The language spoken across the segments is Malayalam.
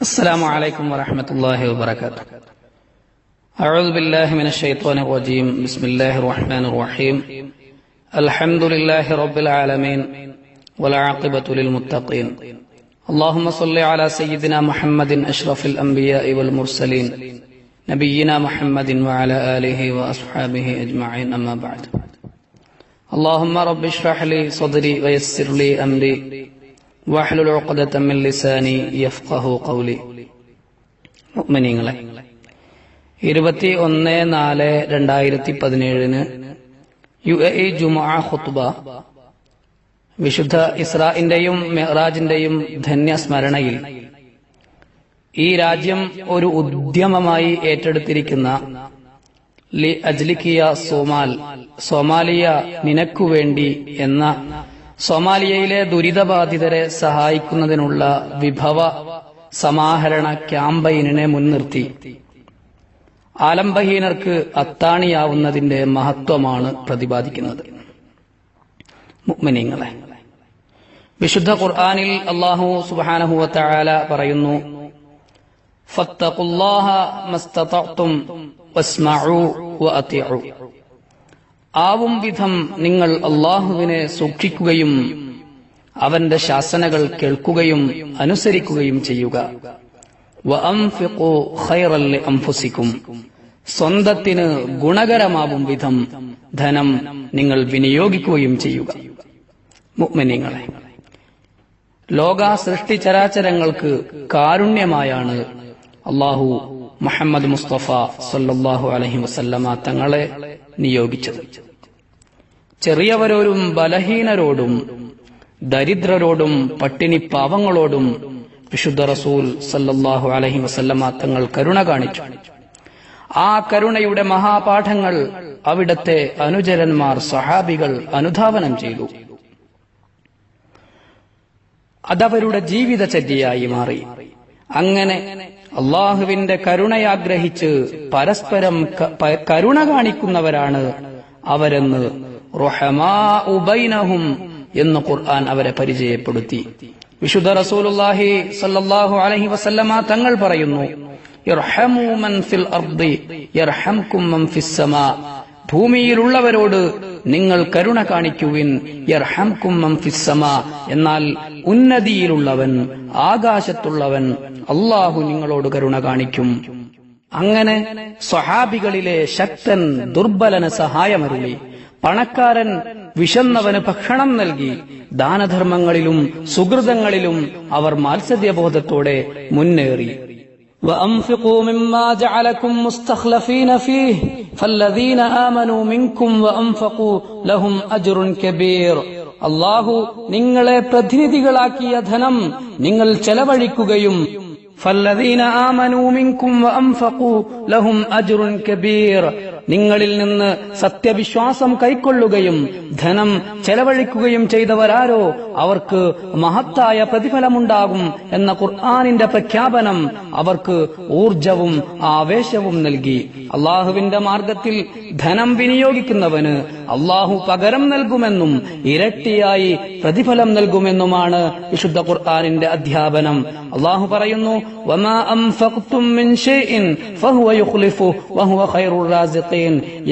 السلام عليكم ورحمة الله وبركاته. أعوذ بالله من الشيطان الرجيم. بسم الله الرحمن الرحيم. الحمد لله رب العالمين والعاقبة للمتقين. اللهم صل على سيدنا محمد أشرف الأنبياء والمرسلين نبينا محمد وعلى آله وأصحابه أجمعين. أما بعد. اللهم رب اشرح لي صدري ويسر لي أمري വഹ്ലുൽ ഉഖ്ദത മിൻ ലിസാനി യഫ്ഖഹു ഖൗലി. മുഅ്മിനീങ്ങളെ, 21/4/2017 UAE ജുമുഅ ഖുത്ബ വിശുദ്ധ ഇസ്രാഇന്റെയും മിഅ്റാജിന്റെയും ധന്യസ്മരണയിൽ ഈ രാജ്യം ഒരു ഉദ്യമമായി ഏറ്റെടുത്തിരിക്കുന്ന ലി അജ്ലികിയ സോമാലിയ നിനക്കുവേണ്ടി എന്ന സോമാലിയയിലെ ദുരിതബാധിതരെ സഹായിക്കുന്നതിനുള്ള വിഭവ സമാഹരണ ക്യാമ്പയിനെ മുൻനിർത്തി ആലംബഹീനർക്ക് അത്താണിയാവുന്നതിന്റെ മഹത്വമാണ് പ്രതിപാദിക്കുന്നത്. മുഅ്മിനീങ്ങളെ, വിശുദ്ധ ഖുർആനിൽ അല്ലാഹു സുബ്ഹാനഹു വ തആല പറയുന്നു, ഫത്തഖുല്ലാഹ മസ്തതഅ്തും വസ്മഉ വഅതിഉ. ആവും വിധം നിങ്ങൾ അല്ലാഹുവിനെ സൂക്ഷിക്കുകയും അവന്റെ ശാസനകൾ കേൾക്കുകയും അനുസരിക്കുകയും ചെയ്യുക. വഅൻഫിഖു ഖൈറൻ ലിഅൻഫുസികും. സ്വന്തത്തിന് ഗുണകരമാവും വിധം ധനം നിങ്ങൾ വിനിയോഗിക്കുകയും ചെയ്യുക. മുഅ്മിനീങ്ങളെ, ലോക സൃഷ്ടി ചരാചരങ്ങൾക്ക് കാരുണ്യമായാണ് അല്ലാഹു മുഹമ്മദ് മുസ്തഫ സല്ലല്ലാഹു അലൈഹി വസല്ലമ തങ്ങളെ നിയോഗിച്ചത്. ചെറിയവരോടും ബലഹീനരോടും ദരിദ്രരോടും പട്ടിണി പാവങ്ങളോടും വിശുദ്ധ റസൂൽ സല്ലല്ലാഹു അലൈഹി വസല്ലമ തങ്ങൾ കരുണ കാണിച്ചു. ആ കരുണയുടെ മഹാപാഠങ്ങൾ അവിടത്തെ അനുചരന്മാർ സഹാബികൾ അനുധാവനം ചെയ്തു. അതവരുടെ ജീവിതചര്യയായി മാറി. അങ്ങനെ അള്ളാഹുവിന്റെ കരുണയാഗ്രഹിച്ച് പരസ്പരം കരുണ കാണിക്കുന്നവരാണ് അവരെന്ന് റുഹമാഉ ബൈനഹും എന്ന് ഖുർആൻ അവരെ പരിചയപ്പെടുത്തി. വിശുദ്ധ റസൂലുള്ളാഹി സ്വല്ലല്ലാഹു അലൈഹി വസല്ലമ തങ്ങൾ പറയുന്നു, ഇർഹമു മൻ ഫിൽ അർദി യർഹംകും മൻ ഫിസ് സമാ. ഭൂമിയിലുള്ളവരോട് നിങ്ങൾ കരുണ കാണിക്കുവിൻ, യർഹംകും മൻ ഫിസ് സമാ. എന്നാൽ ഉന്നതിയിലുള്ളവൻ, ആകാശത്തുള്ളവൻ അല്ലാഹു നിങ്ങളോട് കരുണ കാണിക്കും. അങ്ങനെ സ്വഹാബികളിലെ ശക്തൻ ദുർബലന് സഹായമരുളി, പണക്കാരൻ വിശന്നവന് ഭക്ഷണം നൽകി. ദാനധർമ്മങ്ങളിലും സുഹൃതങ്ങളിലും അവർ മാത്സര്യബോധത്തോടെ മുന്നേറി. وأنفقوا مما جعلكم مستخلفين فيه فالذين آمنوا منكم وأنفقوا لهم أجر كبير. അല്ലാഹു നിങ്ങളെ പ്രതിനിധികളാക്കിയ ധനം നിങ്ങൾ ചെലവഴിക്കുകയും فالذين آمنوا منكم وأنفقوا لهم أجر كبير. നിങ്ങളിൽ നിന്ന് സത്യവിശ്വാസം കൈക്കൊള്ളുകയും ധനം ചെലവഴിക്കുകയും ചെയ്തവരാരോ അവർക്ക് മഹത്തായ പ്രതിഫലമുണ്ടാകും എന്ന ഖുർആനിന്റെ പ്രഖ്യാപനം അവർക്ക് ഊർജവും ആവേശവും നൽകി. അള്ളാഹുവിന്റെ മാർഗത്തിൽ ധനം വിനിയോഗിക്കുന്നവന് അള്ളാഹു പകരം നൽകുമെന്നും ഇരട്ടിയായി പ്രതിഫലം നൽകുമെന്നുമാണ് വിശുദ്ധ ഖുർആനിന്റെ അധ്യാപനം. അള്ളാഹു പറയുന്നു, വമാ അൻഫഖ്തും മിൻ ഷൈഇൻ ഫഹുവ യുഖ്ലിഫുഹു വഹുവ ഖൈറുർ റാസിഖീൻ.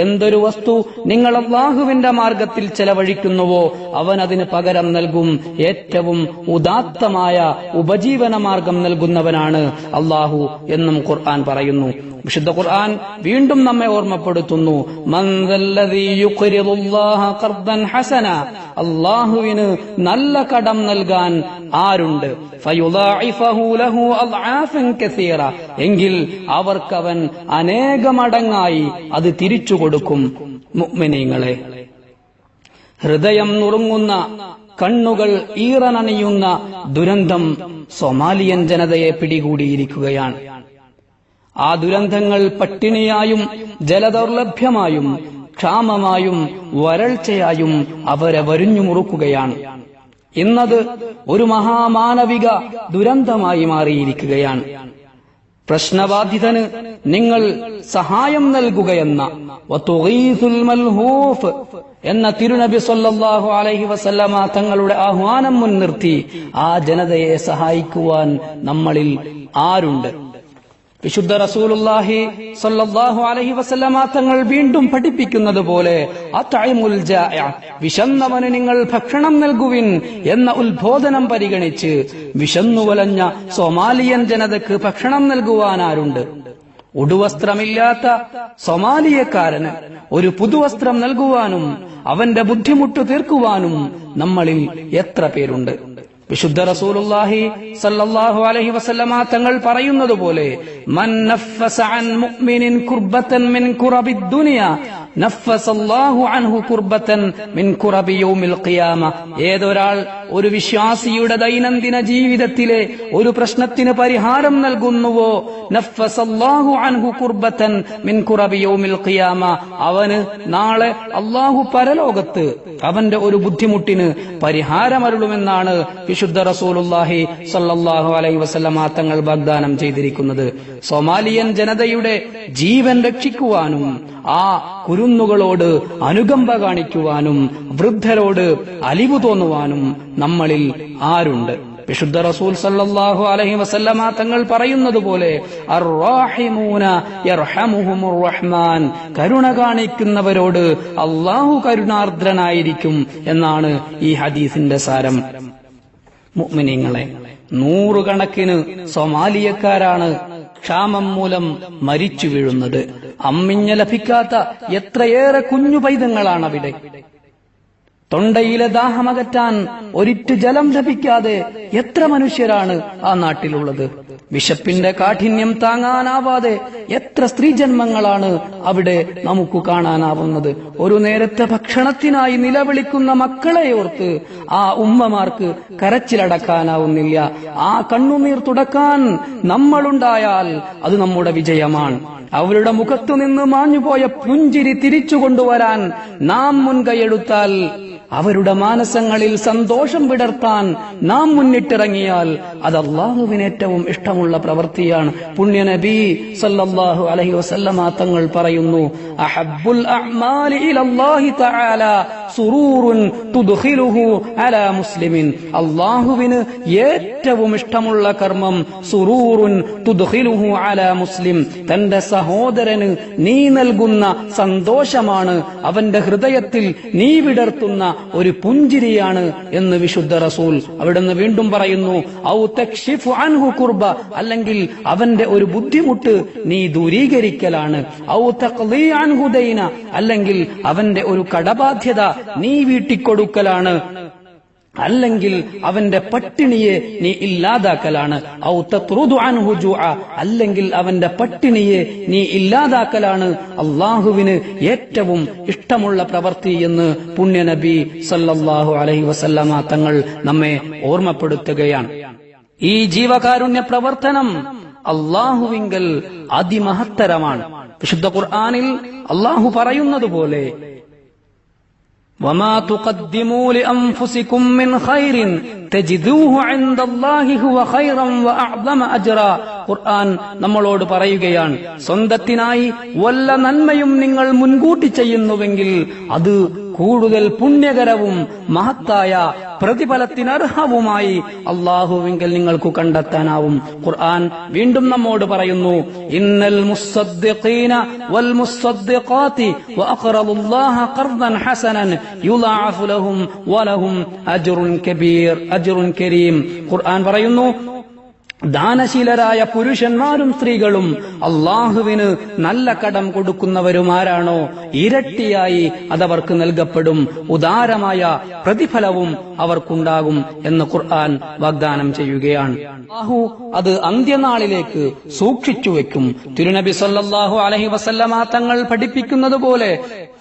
എന്തൊരു വസ്തു നിങ്ങൾ അല്ലാഹുവിന്റെ മാർഗത്തിൽ ചെലവഴിക്കുന്നുവോ അവൻ അതിന് പകരം നൽകും. ഏറ്റവും ഉദാത്തമായ ഉപജീവന മാർഗം നൽകുന്നവനാണ് അല്ലാഹു എന്നും ഖുർആൻ പറയുന്നു. വിശുദ്ധ ഖുർആൻ വീണ്ടും നമ്മെ ഓർമ്മപ്പെടുത്തുന്നു, മൻ ദല്ലദീ യുഖ്രിദുല്ലാഹ ഖർദൻ ഹസന. അല്ലാഹുവിന് നല്ല കടം നൽകാൻ ആരുണ്ട്? ഫയുളാഇഫഹു ലഹു അദ്ആഫൻ കസീറ. എങ്കിൽ അവർക്കവൻ അനേകമടങ്ങായി അത് തിരിച്ചു കൊടുക്കും. മുഅ്മിനീങ്ങളെ, ഹൃദയം നുറുങ്ങുന്ന, കണ്ണുകൾ ഈറനണിയുന്ന ദുരന്തം സൊമാലിയൻ ജനതയെ പിടികൂടിയിരിക്കുകയാണ്. ആ ദുരന്തങ്ങൾ പട്ടിണിയായും ജലദൗർലഭ്യമായും ക്ഷാമമായും വരൾച്ചയായും അവരെ വരിഞ്ഞു മുറുക്കുകയാണ്. ഇന്നത് ഒരു മഹാമാനവിക ദുരന്തമായി മാറിയിരിക്കുകയാണ്. പ്രശ്നബാധിതന് നിങ്ങൾ സഹായം നൽകുകയെന്ന വതുഗീസുൽ മൽഹൂഫ് എന്ന തിരുനബി സല്ലല്ലാഹു അലൈഹി വസല്ലമ തങ്ങളുടെ ആഹ്വാനം മുൻനിർത്തി ആ ജനതയെ സഹായിക്കുവാൻ നമ്മളിൽ ആരുണ്ട്? വിശുദ്ധ റസൂലുള്ളാഹി സ്വല്ലല്ലാഹു അലൈഹി വസല്ലമ തങ്ങൾ വീണ്ടും പഠിപ്പിക്കുന്നത് പോലെ അത്ഇമുൽ ജാഇഅ, വിശന്നവന് നിങ്ങൾ ഭക്ഷണം നൽകുവിൻ എന്ന ഉത്ബോധനം പരിഗണിച്ച് വിശന്നു വലഞ്ഞ സൊമാലിയൻ ജനതയ്ക്ക് ഭക്ഷണം നൽകുവാൻ ആരുണ്ട്? ഉടുവസ്ത്രമില്ലാത്ത സൊമാലിയക്കാരന് ഒരു പുതുവസ്ത്രം നൽകുവാനും അവന്റെ ബുദ്ധിമുട്ട് തീർക്കുവാനും നമ്മളിൽ എത്ര പേരുണ്ട്? വിശുദ്ധ റസൂലുള്ളാഹി സല്ലല്ലാഹു അലൈഹി വസല്ലമ തങ്ങൾ പറയുന്നത് പോലെ മൻ നഫസ അൻ മുഅ്മിനിൻ കുർബതൻ മിൻ കുറബിദ് ദുനിയ നഫസല്ലാഹു അൻഹു കുർബതൻ മിൻ കുറബി യൗമിൽ ഖിയാമ. ഏതൊരാൾ ഒരു വിശ്വാസിയുടെ ദൈനംദിന ജീവിതത്തിലെ ഒരു പ്രശ്നത്തിന് പരിഹാരം നൽകുന്നുവോ നഫസല്ലാഹു അൻഹു കുർബതൻ മിൻ കുറബി യൗമിൽ ഖിയാമ, അവന് നാളെ അല്ലാഹു പരലോകത്ത് അവന്റെ ഒരു ബുദ്ധിമുട്ടിന് പരിഹാരമരുളുമെന്നാണ് വിശുദ്ധ റസൂലുള്ളാഹി സല്ലല്ലാഹു അലൈഹി വസല്ലമ തങ്ങൾ വാഗ്ദാനം ചെയ്തിരിക്കുന്നത്. സൊമാലിയൻ ജനതയുടെ ജീവൻ രക്ഷിക്കുവാനും ആ കുരുന്നുകളോട് അനുകമ്പ കാണിക്കുവാനും വൃദ്ധരോട് അലിവു തോന്നുവാനും നമ്മളിൽ ആരുണ്ട്? വിശുദ്ധ റസൂൽ സല്ലല്ലാഹു അലൈഹി വസല്ലമ തങ്ങൾ പറയുന്നത് പോലെ അർറാഹിമൂന യർഹമുഹുമുർ റഹ്മാൻ, കരുണ കാണിക്കുന്നവരോട് അല്ലാഹു കരുണാർദ്രനായിരിക്കും എന്നാണ് ഈ ഹദീസിന്റെ സാരം. മുഅ്മിനീങ്ങളെ, നൂറുകണക്കിന് സൊമാലിയക്കാരാണ് ക്ഷാമം മൂലം മരിച്ചു വീഴുന്നത്. അമ്മിഞ്ഞ ലഭിക്കാത്ത എത്രയേറെ കുഞ്ഞു പൈതങ്ങളാണ് അവിടെ. തൊണ്ടയിലെ ദാഹമകറ്റാൻ ഒരിറ്റു ജലം ലഭിക്കാതെ എത്ര മനുഷ്യരാണ് ആ നാട്ടിലുള്ളത്? വിശപ്പിന്റെ കാഠിന്യം താങ്ങാനാവാതെ എത്ര സ്ത്രീജന്മങ്ങളാണ് അവിടെ നമുക്ക് കാണാനാവുന്നത്? ഒരു നേരത്തെ ഭക്ഷണത്തിനായി നിലവിളിക്കുന്ന മക്കളെ ഓർത്ത് ആ ഉമ്മമാർക്ക് കരച്ചിലടക്കാനാവുന്നില്ല. ആ കണ്ണുനീർ തുടക്കാൻ നമ്മളുണ്ടായാൽ അത് നമ്മുടെ വിജയമാണ്. അവരുടെ മുഖത്തുനിന്ന് മാഞ്ഞുപോയ പുഞ്ചിരി തിരിച്ചു കൊണ്ടുവരാൻ നാം മുൻകൈയെടുത്താൽ, അവരുടെ മാനസങ്ങളിൽ സന്തോഷം വിടർത്താൻ നാം മുന്നിട്ടിറങ്ങിയാൽ അത് അല്ലാഹുവിന് ഏറ്റവും ഇഷ്ടമുള്ള പ്രവൃത്തിയാണ്. പുണ്യ നബി സല്ലല്ലാഹു അലൈഹി വസല്ലമ തങ്ങൾ പറയുന്നു, അഹബ്ബുൽ അഅ്മാലി ഇലല്ലാഹി തആല സുറൂറുൻ തുദ്ഖിലുഹു അലാ മുസ്ലിമിൻ. അല്ലാഹുവിന് ഏറ്റവും ഇഷ്ടമുള്ള കർമ്മം സുറൂറുൻ തുദ്ഖിലുഹു അലാ മുസ്ലിം, തന്റെ സഹോദരന് നീ നൽകുന്ന സന്തോഷമാണ്, അവന്റെ ഹൃദയത്തിൽ നീ വിടർത്തുന്ന ഒരു പുഞ്ചിരിയാണ് എന്ന് വിശുദ്ധ റസൂൽ. അവിടുന്ന് വീണ്ടും പറയുന്നു, ഔ തക്ഷിഫു അൻഹു കുർബ, അല്ലെങ്കിൽ അവന്റെ ഒരു ബുദ്ധിമുട്ട് നീ ദൂരീകരിക്കലാണ്. ഔ തഖ്ലീ അൻഹു ദൈന, അല്ലെങ്കിൽ അവന്റെ ഒരു കടബാധ്യത നീ വീട്ടിക്കൊടുക്കലാണ്. അല്ലെങ്കിൽ അവന്റെ പട്ടിണിയെ നീ ഇല്ലാതാക്കലാണ്. ഔ തത്റുദു അൻഹു ജുഅ, അല്ലെങ്കിൽ അവന്റെ പട്ടിണിയെ നീ ഇല്ലാതാക്കലാണ് അല്ലാഹുവിന് ഏറ്റവും ഇഷ്ടമുള്ള പ്രവൃത്തി എന്ന് പുണ്യ നബി സല്ലല്ലാഹു അലൈഹി വസല്ലമ തങ്ങൾ നമ്മെ ഓർമ്മപ്പെടുത്തുകയാണ്. ഈ ജീവകാരുണ്യ പ്രവർത്തനം അല്ലാഹുവിങ്കൽ അതിമഹത്തരമാണ്. വിശുദ്ധ ഖുർആനിൽ അല്ലാഹു പറയുന്നത് പോലെ وما تقدموا لأنفسكم من خير تجدوه عند الله هو خيرا وأعظم أجرا. ഖുർആൻ നമ്മളോട് പറയുകയാണ്, സ്വന്തത്തിനായി വല്ല നന്മയും നിങ്ങൾ മുൻകൂട്ടി ചെയ്യുന്നുവെങ്കിൽ അത് കൂടുതൽ പുണ്യകരവും മഹത്തായ പ്രതിഫലത്തിനർഹവുമായി അല്ലാഹുവിങ്കൽ നിങ്ങൾക്ക് കണ്ടെത്താനാവും. ഖുർആൻ വീണ്ടും നമ്മോട് പറയുന്നു, ഇന്നൽ മുസ്സദ്ദിഖീന വൽ മുസ്സദ്ദിഖാതി വഅഖറദുല്ലാഹ ഖർദൻ ഹസനൻ യുളഅഫു ലഹും വലഹും അജ്റുൻ കബീർ അജ്റുൻ കരീം. ഖുർആൻ പറയുന്നു, ദാനശീലരായ പുരുഷന്മാരും സ്ത്രീകളും അള്ളാഹുവിന് നല്ല കടം കൊടുക്കുന്നവരുമാരാണോ ഇരട്ടിയായി അതവർക്ക് നൽകപ്പെടും, ഉദാരമായ പ്രതിഫലവും അവർക്കുണ്ടാകും എന്ന് ഖുർആൻ വാഗ്ദാനം ചെയ്യുകയാണ്. അല്ലാഹു അത് അന്ത്യനാളിലേക്ക് സൂക്ഷിച്ചു വെക്കും. തിരുനബി സല്ലല്ലാഹു അലൈഹി വസല്ലമ തങ്ങൾ പഠിപ്പിക്കുന്നത് പോലെ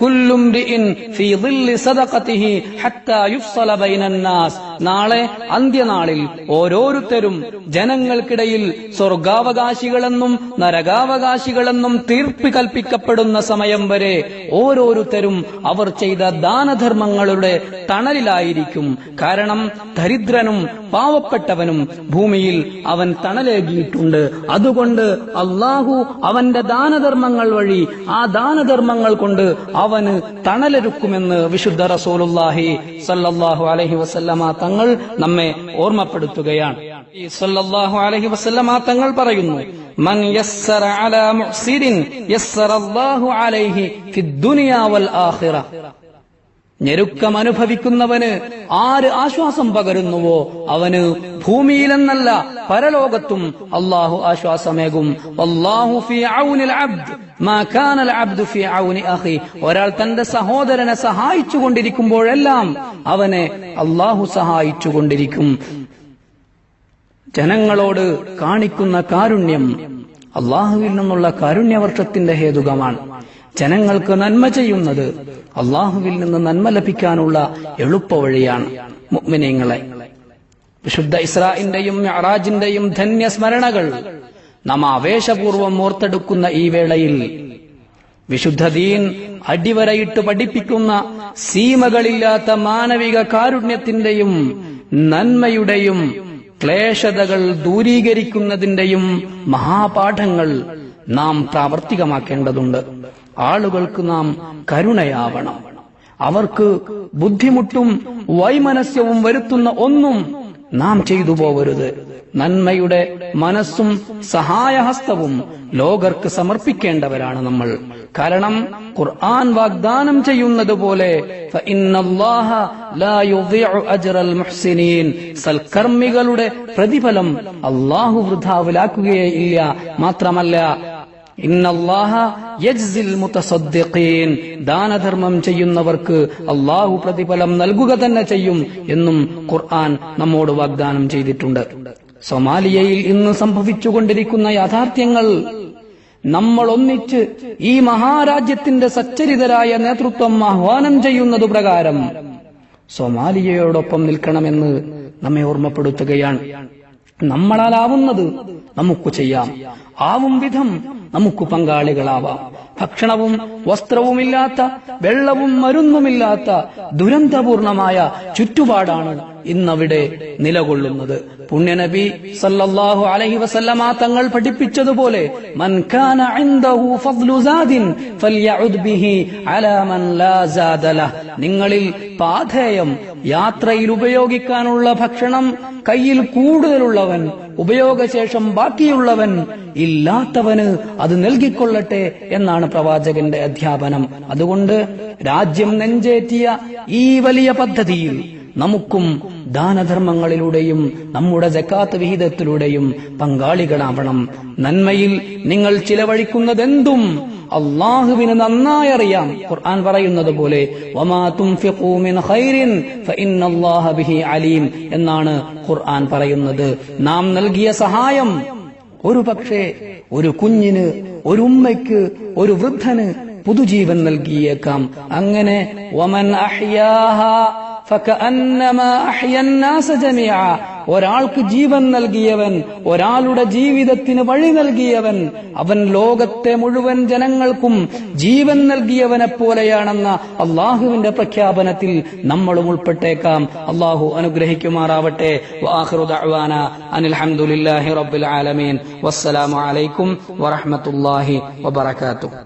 കുല്ലും റിഇൻ ഫീ ളില്ലി സദഖതിഹി ഹത്താ യുഫ്സല ബൈനൻ നാസ്. നാളെ അന്ത്യനാളിൽ ഓരോരുത്തരും ജനങ്ങൾ ജനങ്ങൾക്കിടയിൽ സ്വർഗാവകാശികളെന്നും നരകാവകാശികളെന്നും തീർപ്പ് കൽപ്പിക്കപ്പെടുന്ന സമയം വരെ ഓരോരുത്തരും അവർ ചെയ്ത ദാനധർമ്മങ്ങളുടെ തണലിലായിരിക്കും. കാരണം ദരിദ്രനും പാവപ്പെട്ടവനും ഭൂമിയിൽ അവൻ തണലേകിയിട്ടുണ്ട്. അതുകൊണ്ട് അള്ളാഹു അവന്റെ ദാനധർമ്മങ്ങൾ വഴി ആ ദാനധർമ്മങ്ങൾ കൊണ്ട് അവന് തണലൊരുക്കുമെന്ന് വിശുദ്ധ റസൂലുള്ളാഹി സ്വല്ലല്ലാഹു അലൈഹി വസല്ലമ തങ്ങൾ നമ്മെ ഓർമ്മപ്പെടുത്തുകയാണ്. സ്വല്ലല്ലാഹു അലൈഹി വസല്ലമ തങ്ങൾ പറയുന്നു, മൻ യസ്സറ അലാ മുഹ്സിരിൻ യസ്സറല്ലാഹു അലൈഹി ഫിദ്ദുനിയാ വൽ ആഖിറ. ഞെരുക്കം അനുഭവിക്കുന്നവന് ആര് ആശ്വാസം പകരുന്നുവോ അവന് ഭൂമിയിലെന്നല്ല പരലോകത്തും അള്ളാഹു ആശ്വാസമേകും. വല്ലാഹു ഫീ ഔനിൽ അബ്ദ് മാ കാനൽ അബ്ദു ഫീ ഔനി അഖി. ഒരാൾ തന്റെ സഹോദരനെ സഹായിച്ചുകൊണ്ടിരിക്കുമ്പോഴെല്ലാം അവനെ അള്ളാഹു സഹായിച്ചുകൊണ്ടിരിക്കും. ജനങ്ങളോട് കാണിക്കുന്ന കാരുണ്യം അള്ളാഹുവിൽ നിന്നുള്ള കാരുണ്യവർഷത്തിന്റെ ഹേതുകമാണ്. ജനങ്ങൾക്ക് നന്മ ചെയ്യുന്നത് അള്ളാഹുവിൽ നിന്ന് നന്മ ലഭിക്കാനുള്ള എളുപ്പവഴിയാണ്. മുഅ്മിനീങ്ങളെ, വിശുദ്ധ ഇസ്രാഇന്റെയും മിഅ്റാജിന്റെയും ധന്യസ്മരണകൾ നാം ആവേശപൂർവ്വം ഓർത്തെടുക്കുന്ന ഈ വേളയിൽ വിശുദ്ധ ദീൻ അടിവരയിട്ട് പഠിപ്പിക്കുന്ന സീമകളില്ലാത്ത മാനവിക കാരുണ്യത്തിന്റെയും നന്മയുടെയും ക്ലേശതകൾ ദൂരീകരിക്കുന്നതിന്റെയും മഹാപാഠങ്ങൾ നാം പ്രാവർത്തികമാക്കേണ്ടതുണ്ട്. ആളുകൾക്ക് നാം കരുണയാവണം. അവർക്ക് ബുദ്ധിമുട്ടും വൈമനസ്യവും വരുത്തുന്ന ഒന്നും നാം ചെയ്തു പോവരുത്. നന്മയുടെ മനസ്സും സഹായഹസ്തവും ലോകർക്ക് സമർപ്പിക്കേണ്ടവരാണ് നമ്മൾ. കാരണം ഖുർആൻ വാഗ്ദാനം ചെയ്യുന്നത് പോലെ ഫഇന്നല്ലാഹ ലാ യുദിഉ അജ്റൽ മുഹ്സിനീൻ, സൽക്കർമ്മികളുടെ പ്രതിഫലം അല്ലാഹു വൃഥാവിലാക്കുകയില്ല. മാത്രമല്ല ഇന്നല്ലാഹ യജ്സിൽ മുതസദ്ദിഖീൻ, ദാനധർമ്മം ചെയ്യുന്നവർക്ക് അല്ലാഹു പ്രതിഫലം നൽകുക തന്നെ ചെയ്യും എന്നും ഖുർആൻ നമ്മോട് വാഗ്ദാനം ചെയ്തിട്ടുണ്ട്. സൊമാലിയയിൽ ഇന്ന് സംഭവിച്ചുകൊണ്ടിരിക്കുന്ന യാഥാർത്ഥ്യങ്ങൾ നമ്മൾ ഒന്നിച്ച് ഈ മഹാരാജ്യത്തിന്റെ സച്ചരിതരായ നേതൃത്വം ആഹ്വാനം ചെയ്യുന്നത് പ്രകാരം സൊമാലിയയോടൊപ്പം നിൽക്കണമെന്ന് നമ്മെ ഓർമ്മപ്പെടുത്തുകയാണ്. നമ്മളാലാവുന്നത് നമുക്ക് ചെയ്യാം. ആവും വിധം നമുക്ക് പങ്കാളികളാവാം. ഭക്ഷണവും വസ്ത്രവുമില്ലാത്ത, വെള്ളവും മരുന്നുമില്ലാത്ത ദുരന്തപൂർണമായ ചുറ്റുപാടാണ് ഇന്നവിടെ നിലകൊള്ളുന്നത്. പുണ്യനബി സല്ലല്ലാഹു അലൈഹി വസല്ലമ തങ്ങൾ പഠിപ്പിച്ചതുപോലെ മൻ കാന ഇൻദഹു ഫദ്ലു സാദിൻ ഫൽയഉദ് ബിഹി അലാ മൻ ലാ സാദ ലഹ്. നിങ്ങളിൽ പാഥേയം, യാത്രയിൽ ഉപയോഗിക്കാനുള്ള ഭക്ഷണം കയ്യിൽ കൂടുതലുള്ളവൻ, ഉപയോഗശേഷം ബാക്കിയുള്ളവൻ ഇല്ലാത്തവന് അത് നൽകിക്കൊള്ളട്ടെ എന്നാണ് പ്രവാചകന്റെ അധ്യാപനം. അതുകൊണ്ട് രാജ്യം നെഞ്ചേറ്റിയ ഈ വലിയ പദ്ധതിയിൽ നമുക്കും ദാനധർമ്മങ്ങളിലൂടെയും നമ്മുടെ സക്കാത്ത് വിഹിതത്തിലൂടെയും പങ്കാളികളാവണം. നന്മയിൽ നിങ്ങൾ ചിലവഴിക്കുന്നതെന്തും അള്ളാഹുവിന് നന്നായി അറിയാം. ഖുർആൻ പറയുന്നത് പോലെ വമാ തുൻഫിഖൂ മിൻ ഖൈറിൻ ഫഇന്നല്ലാഹ ബിഹി അലീം എന്നാണ് ഖുർആൻ പറയുന്നത്. നാം നൽകിയ സഹായം ഒരു പക്ഷേ ഒരു കുഞ്ഞിന്, ഒരു ഉമ്മയ്ക്ക്, ഒരു വൃദ്ധന് പുതുജീവൻ നൽകിയേക്കാം. അങ്ങനെ വമൻ അഹ്യാഹാ ഫകഅന്നമാ അഹ്യന്നാസ ജമീഅ, ഒരാൾക്ക് ജീവൻ നൽകിയവൻ, ഒരാളുടെ ജീവിതത്തിന് വഴി നൽകിയവൻ, അവൻ ലോകത്തെ മുഴുവൻ ജനങ്ങൾക്കും ജീവൻ നൽകിയവനെ പോലെയാണെന്ന അള്ളാഹുവിന്റെ പ്രഖ്യാപനത്തിൽ നമ്മളും ഉൾപ്പെട്ടേക്കാം. അള്ളാഹു അനുഗ്രഹിക്കുമാറാവട്ടെ. വആഖിറു ദഅ്വാനാ അനിൽ ഹംദുലില്ലാഹി റബ്ബിൽ ആലമീൻ. വസ്സലാമു അലൈക്കും വറഹ്മത്തുള്ളാഹി വബറകാതുഹു.